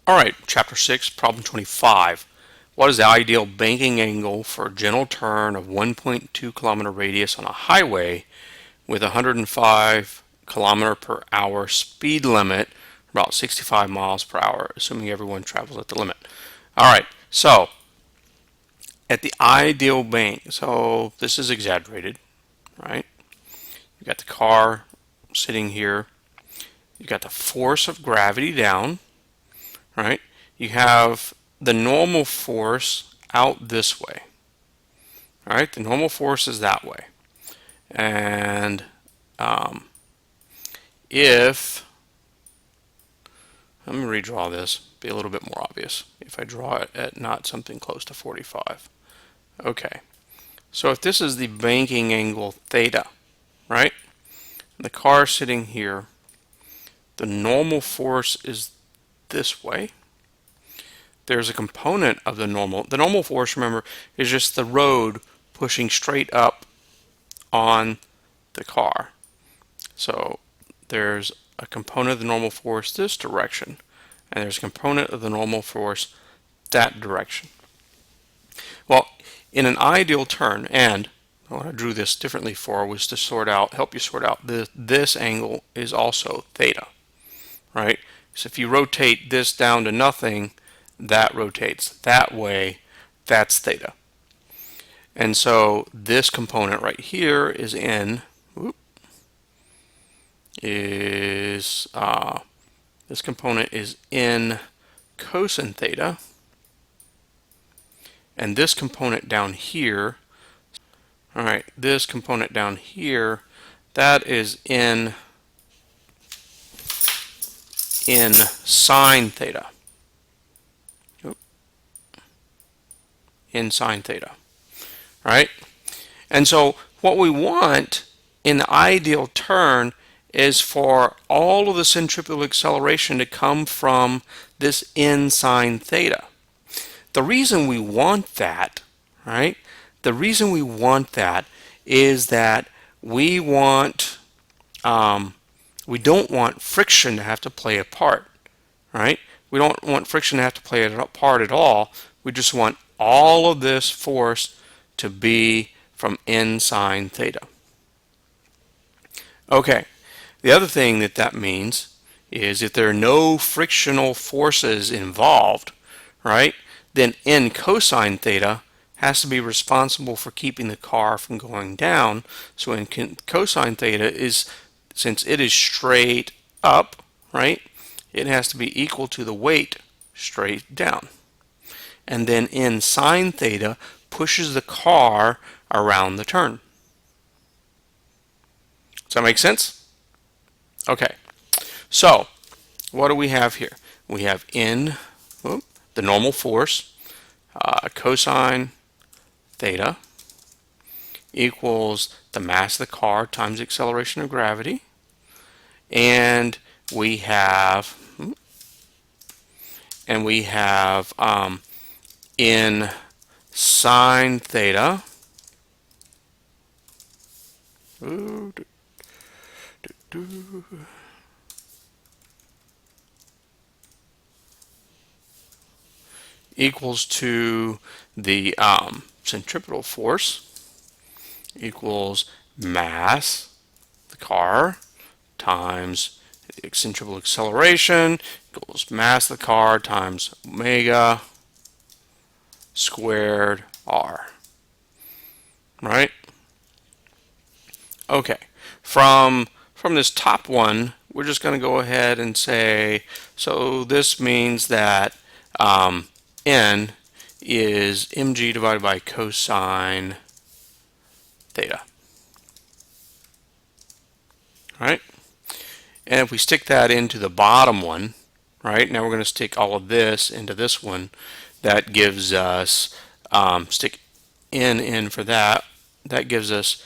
All right, Chapter 6, Problem 25. What is the ideal banking angle for a general turn of 1.2 kilometer radius on a highway with 105 kilometer per hour speed limit, about 65 miles per hour, assuming everyone travels at the limit? All right, so at the ideal bank, so this is exaggerated, right? You got the car sitting here. You got the force of gravity down, right? You have the normal force out this way. All right, the normal force is that way. And if, let me redraw this, be a little bit more obvious. If I draw it at not something close to 45. Okay, so if this is the banking angle theta, right? The car sitting here, the normal force is this way. There's a component of the normal force, remember, is just the road pushing straight up on the car. So there's a component of the normal force this direction, and there's a component of the normal force that direction. Well, in an ideal turn, and what I drew this differently for was to help you sort out this angle is also theta, right? So if you rotate this down to nothing, that rotates that way, that's theta. And so this component right here is this component is in cosine theta, and this component down here, all right, this component down here, that is in sine theta. In sine theta, right? And so what we want in the ideal turn is for all of the centripetal acceleration to come from this in sine theta. The reason we want that, right? The reason we want that is that we want, we don't want friction to have to play a part, right? We don't want friction to have to play a part at all. We just want all of this force to be from in sine theta. Okay, the other thing that means is if there are no frictional forces involved, right, then in cosine theta has to be responsible for keeping the car from going down. So in cosine theta is, since it is straight up, right, it has to be equal to the weight straight down. And then in sine theta pushes the car around the turn. Does that make sense? Okay, so what do we have here? We have in the normal force, cosine theta equals the mass of the car times the acceleration of gravity, and we have in sine theta equals to the centripetal force equals mass the car times centripetal acceleration equals mass of the car times omega squared r, right? Okay, from this top one, we're just going to go ahead and say, so this means that n is mg divided by cosine theta, right? And if we stick that into the bottom one, right, now we're going to stick all of this into this one. That gives us, stick n in for that, that gives us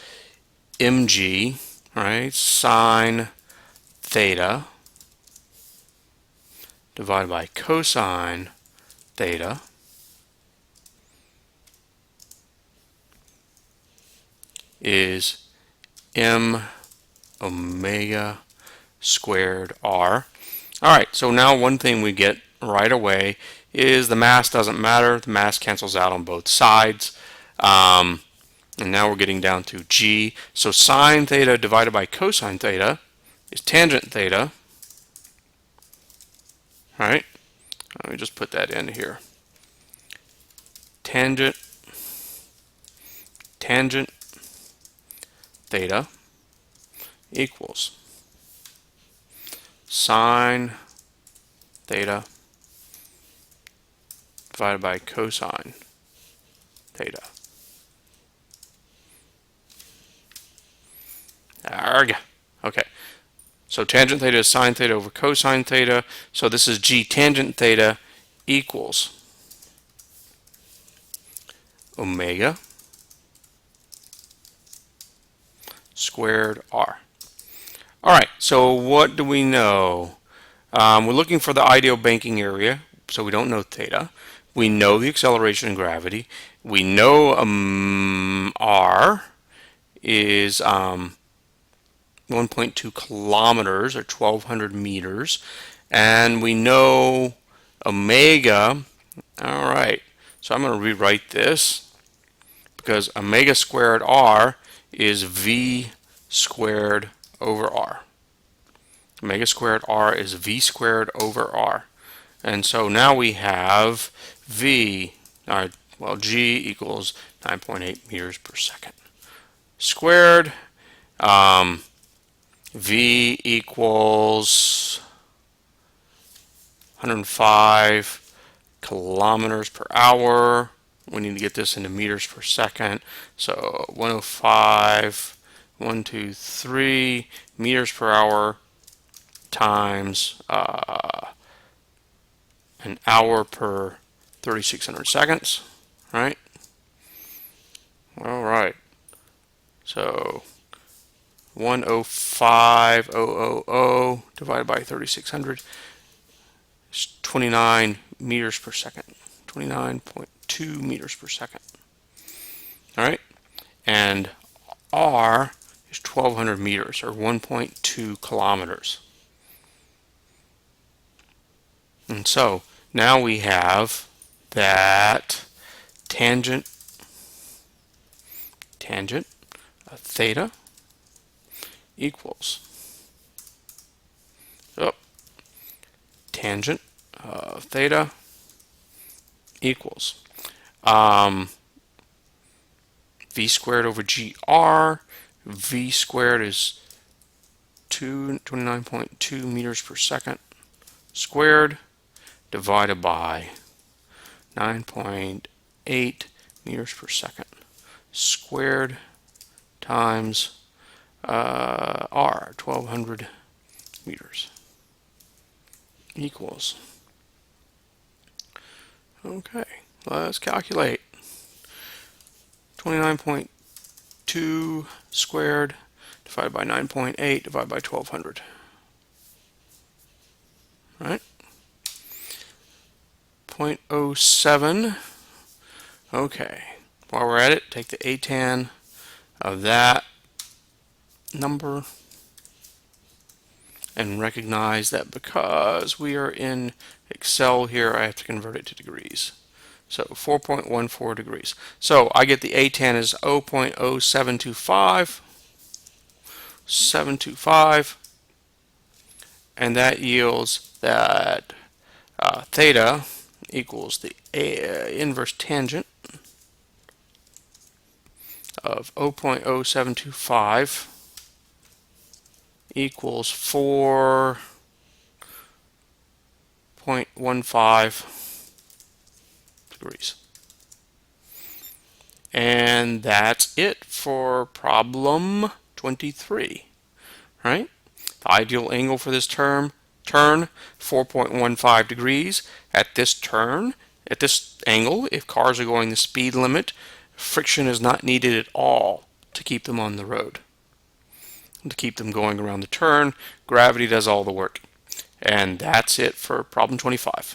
mg, right, sine theta divided by cosine theta is m omega squared r. All right, so now one thing we get right away is the mass doesn't matter. The mass cancels out on both sides. And now we're getting down to g. So sine theta divided by cosine theta is tangent theta. All right? Let me just put that in here. Tangent theta equals sine theta divided by cosine theta. Arg. Okay. So tangent theta is sine theta over cosine theta. So this is g tangent theta equals omega squared r. All right, so what do we know? We're looking for the ideal banking area, so we don't know theta. We know the acceleration and gravity. We know r is 1.2 kilometers or 1,200 meters. And we know omega. All right, so I'm going to rewrite this because omega squared r is v squared over r. Omega squared r is v squared over r. And so now we have v, g equals 9.8 meters per second squared. V equals 105 kilometers per hour. We need to get this into meters per second. So 105, 123 meters per hour times an hour per 3,600 seconds, right? All right. So 105,000 divided by 3,600 is 29 meters per second. 29.2 meters per second. All right, and r is 1,200 meters or 1.2 kilometers. And so now we have that tangent theta equals tangent theta equals v squared over gr. V squared is 29.2 meters per second squared divided by 9.8 meters per second squared times r, 1,200 meters, equals. Okay, let's calculate. 29.2 squared divided by 9.8 divided by 1,200. All right. 0.07. Okay. While we're at it, take the atan of that number and recognize that because we are in Excel here, I have to convert it to degrees. So 4.14 degrees. So I get the atan is 0.0725, and that yields that theta equals the inverse tangent of 0.0725 equals 4.15 degrees. And that's it for problem 23, right? The ideal angle for this turn 4.15 degrees. At this turn, at this angle, if cars are going the speed limit, friction is not needed at all to keep them on the road. To keep them going around the turn, gravity does all the work. And that's it for problem 25.